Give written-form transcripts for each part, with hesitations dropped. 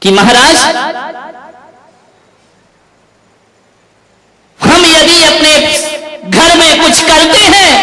कि महाराज हम यदि अपने घर में कुछ करते हैं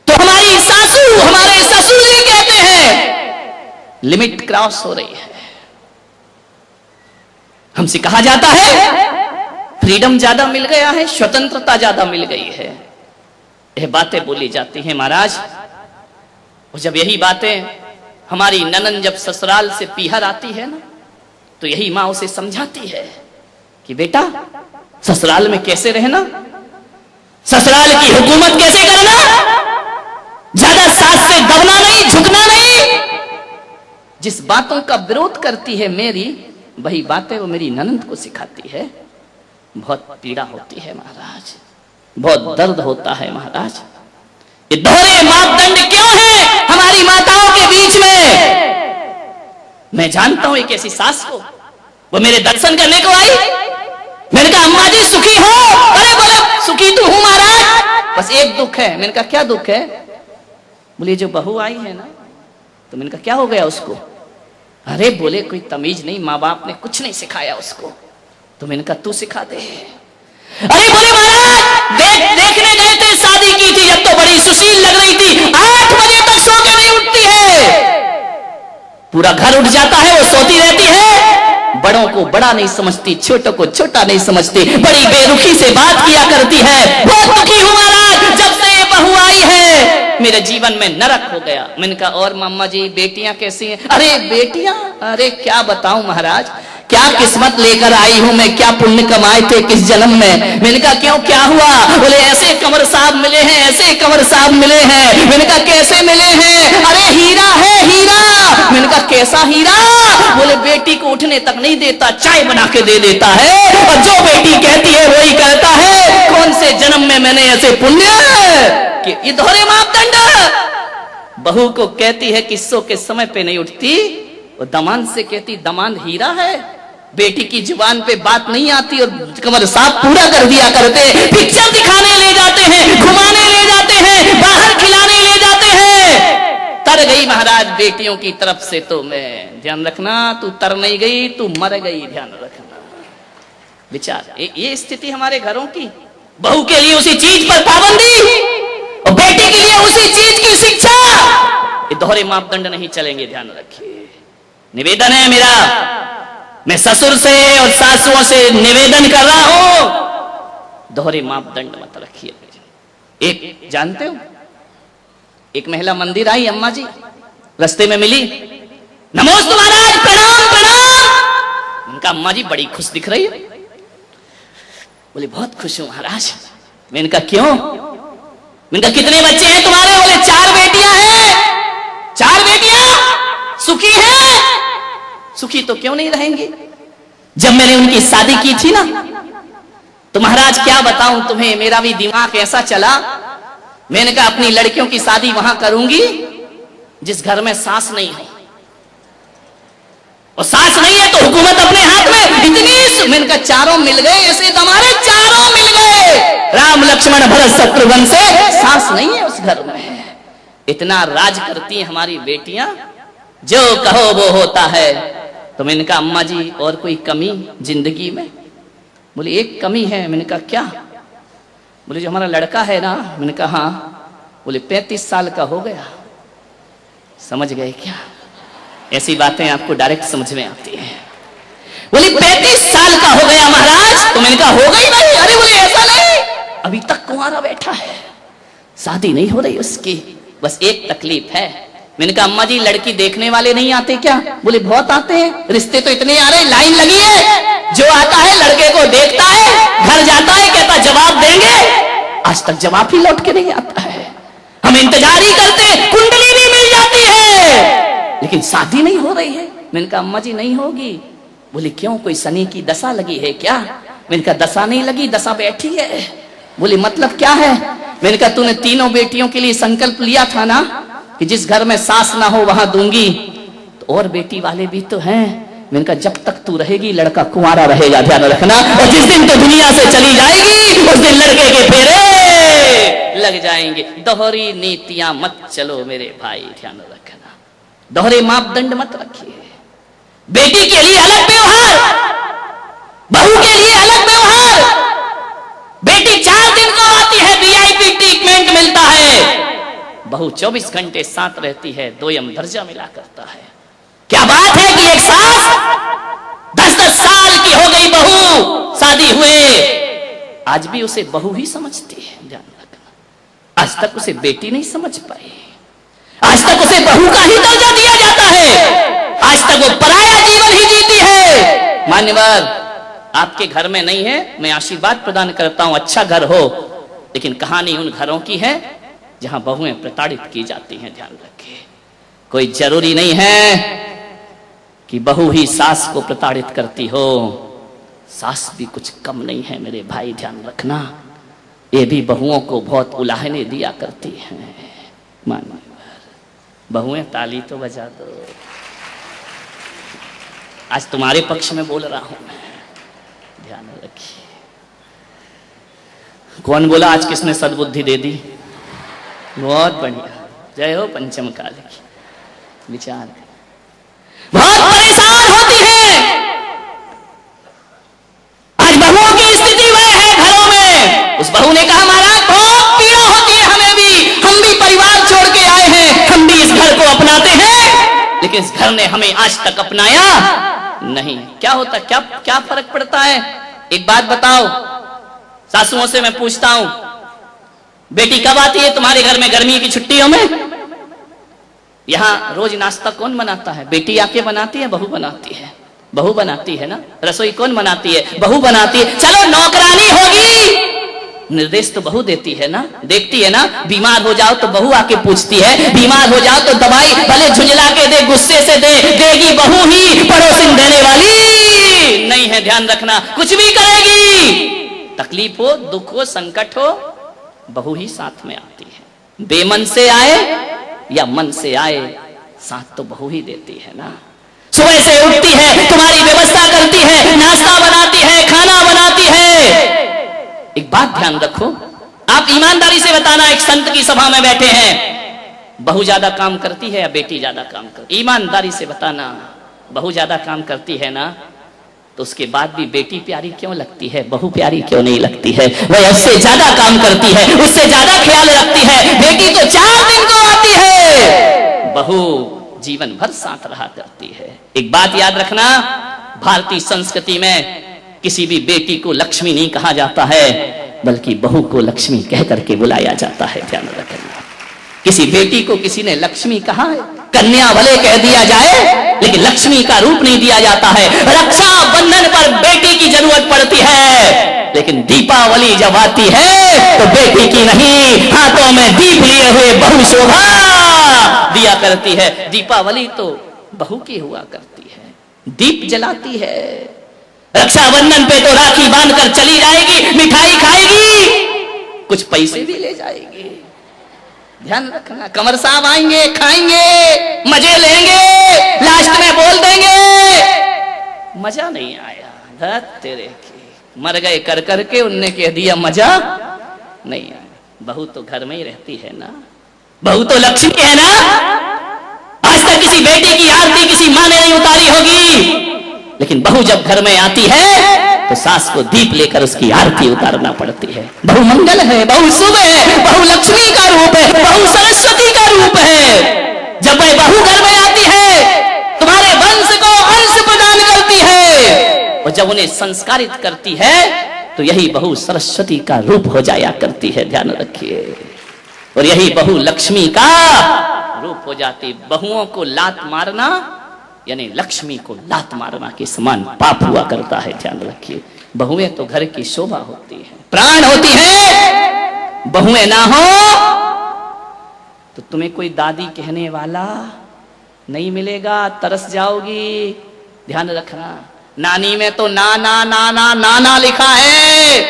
तो हमारी सासू हमारे ससुर जी कहते हैं लिमिट क्रॉस हो रही है। हमसे कहा जाता है फ्रीडम ज्यादा मिल गया है, स्वतंत्रता ज्यादा मिल गई है। यह बातें बोली जाती हैं महाराज। और जब यही बातें हमारी ननन जब ससुराल से पीहर आती है ना, तो यही माँ उसे समझाती है कि बेटा ससुराल में कैसे रहना, ससुराल की हुकूमत कैसे करना, ज्यादा सास से दबना नहीं, झुकना नहीं। जिस बातों का विरोध करती है मेरी, वही बातें वो मेरी ननंद को सिखाती है। बहुत पीड़ा होती है महाराज, बहुत दर्द होता है महाराज। ये दोहरे मापदंड क्यों है हमारी माताओं के बीच में? मैं जानता हूं एक ऐसी सास को, वो मेरे दर्शन करने को आई। मैंने कहा अम्मा जी सुखी हो? अरे बोले सुखी तो हूं महाराज, बस एक दुख है। मैंने कहा क्या दुख है? बोले जो बहू आई है ना, तो मैंने कहा क्या हो गया उसको? अरे बोले कोई तमीज नहीं, माँ बाप ने कुछ नहीं सिखाया उसको। तो मैंने कहा तू सिखा दे। अरे बोले महाराज देखने गए थे, शादी की थी जब तो बड़ी सुशील लग रही थी, 8 बजे तक सो के नहीं उठती है, पूरा घर उठ जाता है, वो सोती रहती है, बड़ों को बड़ा नहीं समझती, छोटों को छोटा नहीं समझती, बड़ी बेरुखी से बात किया करती है। बहुत दुखी हूं महाराज, जब से ये बहू आई है मेरे जीवन में नरक हो गया। मैंने कहा और मामा जी बेटियां कैसी हैं? अरे बेटियां, अरे क्या बताऊं महाराज, क्या किस्मत लेकर आई हूं मैं, क्या पुण्य कमाए थे किस जन्म में। मैंने कहा क्यों क्या हुआ? बोले ऐसे कंवर साहब मिले हैं, ऐसे कंवर साहब मिले हैं। मैंने कहा कैसे मिले हैं? अरे हीरा है हीरा। मैंने कहा कैसा हीरा? बोले बेटी को उठने तक नहीं देता, चाय बना के दे देता है, और जो बेटी कहती है वही करता है। कौन से जन्म में मैंने ऐसे पुण्य कि ये दोहरे मापदंड। बहू को कहती है किस्सों के समय पे नहीं उठती, और दमाद से कहती दमाद हीरा है। बेटी की जुबान पे बात नहीं आती और कंवर साहब पूरा कर दिया करते। पिक्चर दिखाने ले जाते हैं, घुमाने ले जाते हैं, बाहर खिलाने ले जाते हैं। तर गई महाराज बेटियों की तरफ से। तो मैं ध्यान रखना, तू तर नहीं गई, तू मर गई, ध्यान रखना। विचार ये स्थिति हमारे घरों की। बहू के लिए उसी चीज पर पाबंदी और बेटी के लिए उसी चीज की शिक्षा। ये दोहरे मापदंड नहीं चलेंगे, ध्यान रखिए। निवेदन है मेरा, मैं ससुर से और सासुओं से निवेदन कर रहा हूं, दोहरे मापदंड मत रखिए। एक जानते हो, एक महिला मंदिर आई, अम्मा जी रास्ते में मिली, नमोस्तु महाराज, प्रणाम प्रणाम। उनका अम्मा जी बड़ी खुश दिख रही है। बोले बहुत खुश हूं महाराज। मैंने कहा क्यों? मैंने कहा कितने बच्चे हैं तुम्हारे? बोले 4 बेटियां हैं। 4 बेटियां सुखी है? सुखी तो क्यों नहीं रहेंगी? जब मैंने उनकी शादी की थी ना, तो महाराज क्या बताऊं तुम्हें, मेरा भी दिमाग ऐसा चला। मैंने कहा अपनी लड़कियों की शादी वहां करूंगी जिस घर में सास नहीं है, और सास नहीं है तो हुकूमत अपने हाथ में। इतनी मैंने कहा 4 मिल गए, ऐसे हमारे 4 मिल गए, राम लक्ष्मण भरत शत्रुघ्न से। सास नहीं है उस घर में। इतना राज करती हैं हमारी बेटियां, जो कहो वो होता है। तो मैंने कहा अम्मा जी और कोई कमी जिंदगी में? बोले एक कमी है। मैंने कहा क्या? बोले जो हमारा लड़का है ना। मैंने कहा हाँ। बोले 35 साल का हो गया। समझ गए क्या? ऐसी बातें आपको डायरेक्ट समझ में आती हैं। बोले 35 साल का हो गया महाराज। तो मैंने कहा हो गई नहीं। अरे बोले ऐसा नहीं, अभी तक कुंवारा बैठा है, शादी नहीं हो रही उसकी, बस एक तकलीफ है। मैंने कहा अम्मा जी लड़की देखने वाले नहीं आते क्या? बोले बहुत आते हैं, रिश्ते तो इतने आ रहे, लाइन लगी है। जो आता है लड़के को देखता है, घर जाता है, कहता जवाब देंगे, आज तक जवाब ही लौट के नहीं आता है। हम इंतजार ही करते हैं, कुंडली भी मिल जाती है, लेकिन शादी नहीं हो रही है। मैंने कहा अम्मा जी नहीं होगी। बोले क्यों, कोई शनि की दशा लगी है क्या? मैंने कहा दशा नहीं लगी, दशा बैठी है। बोले मतलब क्या है? मैंने कहा तूने 3 बेटियों के लिए संकल्प लिया था ना कि जिस घर में सास ना हो वहां दूंगी, तो और बेटी वाले भी तो हैं। मैंने कहा जब तक तू रहेगी लड़का कुंवारा रहेगा, ध्यान रखना, और जिस दिन तू दुनिया से चली जाएगी उस दिन लड़के के फेरे लग जाएंगे। दोहरी नीतियां मत चलो मेरे भाई, ध्यान रखना, दोहरे मापदंड मत रखिए। बहू 24 घंटे साथ रहती है, दोयम दर्जा मिला करता है। क्या बात है कि एक सास 10-10 साल की हो गई बहू, शादी हुए, आज भी उसे बहू ही समझती है। ध्यान रखना, आज तक उसे बेटी नहीं समझ पाई, आज तक उसे बहू का ही दर्जा दिया जाता है, आज तक वो पराया जीवन ही जीती है। मान्यवर, आपके घर में नहीं है, मैं आशीर्वाद प्रदान करता हूं, अच्छा घर हो, लेकिन कहानी उन घरों की है जहां बहुएं प्रताड़ित की जाती हैं। ध्यान रखिए, कोई जरूरी नहीं है कि बहू ही सास को प्रताड़ित करती हो, सास भी कुछ कम नहीं है मेरे भाई। ध्यान रखना, ये भी बहुओं को बहुत उलाहने दिया करती हैं। मानो बहुएं, ताली तो बजा दो, आज तुम्हारे पक्ष में बोल रहा हूं मैं। ध्यान रखिए, कौन बोला आज किसने सद्बुद्धि दे दी? बहुत बढ़िया, जय हो पंचम काल की। विचार बहुत परेशान होती है, आज बहुओं की स्थिति वह है घरों में। उस बहू ने कहा महाराज बहुत पीड़ा होती है हमें भी, हम भी परिवार छोड़ के आए हैं, हम भी इस घर को अपनाते हैं, लेकिन इस घर ने हमें आज तक अपनाया नहीं। क्या होता, क्या फर्क पड़ता है? एक बात बताओ, सासुओं से मैं पूछता हूं, बेटी कब आती है तुम्हारे घर में गर्मी की छुट्टियों में? यहां रोज नाश्ता कौन बनाता है? बेटी आके बनाती है, बहू बनाती है? बहू बनाती है ना। रसोई कौन बनाती है? बहू बनाती है। चलो नौकरानी होगी, निर्देश तो बहू देती है ना, देखती है ना। बीमार हो जाओ तो बहू आके पूछती है, बीमार हो जाओ तो दवाई भले झुंझला के दे, गुस्से से दे, देगी बहू ही, पड़ोसिन देने वाली नहीं है। ध्यान रखना, कुछ भी करेगी, तकलीफ हो, दुख हो, संकट हो, बहू ही साथ में आती है। बेमन से आए या मन से आए, साथ तो बहू ही देती है ना। सुबह से उठती है, तुम्हारी व्यवस्था करती है, नाश्ता बनाती है, खाना बनाती है। एक बात ध्यान रखो, आप ईमानदारी से बताना, एक संत की सभा में बैठे हैं, बहू ज्यादा काम करती है या बेटी ज्यादा काम करती? ईमानदारी से बताना, बहू ज्यादा काम करती है ना, तो उसके बाद भी बेटी प्यारी क्यों लगती है, बहू प्यारी क्यों नहीं लगती है? वह उससे ज्यादा काम करती है, उससे ज्यादा ख्याल रखती है। बेटी तो 4 दिन को आती है, बहू जीवन भर साथ रहा करती है। एक बात याद रखना, भारतीय संस्कृति में किसी भी बेटी को लक्ष्मी नहीं कहा जाता है, बल्कि बहू को लक्ष्मी कह करके बुलाया जाता है। ध्यान रखना, किसी बेटी को किसी ने लक्ष्मी कहा है, कन्या भले कह दिया जाए, लेकिन लक्ष्मी का रूप नहीं दिया जाता है। रक्षा बंधन पर बेटी की जरूरत पड़ती है, लेकिन दीपावली जब आती है तो बेटी की नहीं, हाथों में दीप लिए हुए बहू शोभा दिया करती है। दीपावली तो बहू की हुआ करती है, दीप जलाती है। रक्षाबंधन पे तो राखी बांधकर चली जाएगी, मिठाई खाएगी, कुछ पैसे भी ले जाएगी। ध्यान रखना, कंवर साहब आएंगे, खाएंगे, मजे लेंगे, लास्ट में बोल देंगे मजा नहीं आया, धत तेरे की, मर गए कर करके, उनने कह दिया मजा नहीं आया। बहू तो घर में ही रहती है ना, बहू तो लक्ष्मी है ना। आज तक किसी बेटी की आरती किसी माँ ने नहीं उतारी होगी, लेकिन बहू जब घर में आती है तो सास को दीप लेकर उसकी आरती उतारना पड़ती है। बहू मंगल है, बहू शुभ है, बहू लक्ष्मी का रूप है, बहू सरस्वती का रूप है। जब वह बहू घर में आती है, तुम्हारे वंश को अंश प्रदान करती है, और जब उन्हें संस्कारित करती है तो यही बहू सरस्वती का रूप हो जाया करती है। ध्यान रखिए, और यही बहू लक्ष्मी का रूप हो जाती। बहुओं को लात मारना यानी लक्ष्मी को लात मारना के समान पाप हुआ करता है। ध्यान रखिए, बहुएं तो घर की शोभा होती है, प्राण होती है। बहुएं ना हो तो तुम्हें कोई दादी कहने वाला नहीं मिलेगा, तरस जाओगी। ध्यान रखना, नानी में तो नाना नाना नाना लिखा है,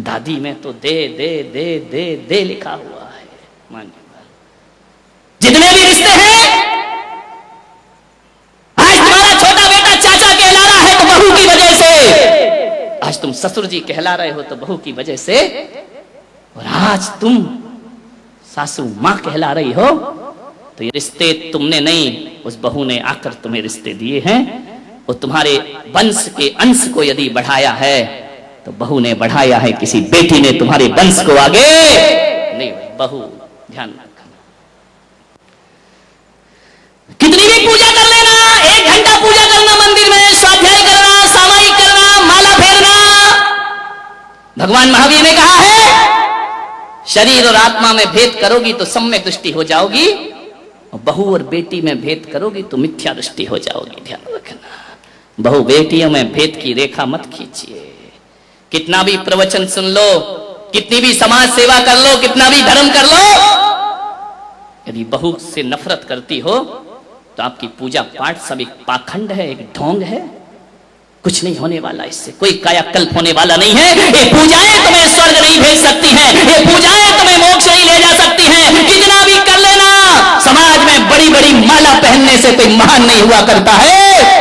दादी में तो दे दे दे दे दे लिखा हुआ है। मानिए, जितने भी रिश्ते हैं, आज तुम्हारा छोटा बेटा चाचा कहला रहा है तो बहू की वजह से, आज तुम ससुर जी कहला रहे हो तो बहू की वजह से, और आज तुम सासू मां कहला रही हो तो ये रिश्ते तुमने नहीं, उस बहू ने आकर तुम्हें रिश्ते दिए हैं। और तुम्हारे वंश के अंश को यदि बढ़ाया है तो बहू ने बढ़ाया है, किसी बेटी ने तुम्हारे वंश को आगे नहीं। बहू ध्यान रखना, कितनी भी पूजा कर लेना, 1 घंटा पूजा करना मंदिर में, स्वाध्याय करना, सामायिक करना, माला फेरना। भगवान महावीर ने कहा है शरीर और आत्मा में भेद करोगी तो सम्यक दृष्टि हो जाओगी, और बहू और बेटी में भेद करोगी तो मिथ्या दृष्टि हो जाओगी। ध्यान रखना, बहू बेटियों में भेद की रेखा मत खींचिए। कितना भी प्रवचन सुन लो, कितनी भी समाज सेवा कर लो, कितना भी धर्म कर लो, यदि बहू से नफरत करती हो तो आपकी पूजा पाठ सब एक पाखंड है, एक ढोंग है, कुछ नहीं होने वाला, इससे कोई कायाकल्प होने वाला नहीं है। ये पूजाएं तुम्हें स्वर्ग नहीं भेज सकती हैं, ये पूजाएं तुम्हें मोक्ष नहीं ले जा सकती हैं। कितना भी कर लेना, समाज में बड़ी बड़ी माला पहनने से कोई महान नहीं हुआ करता है।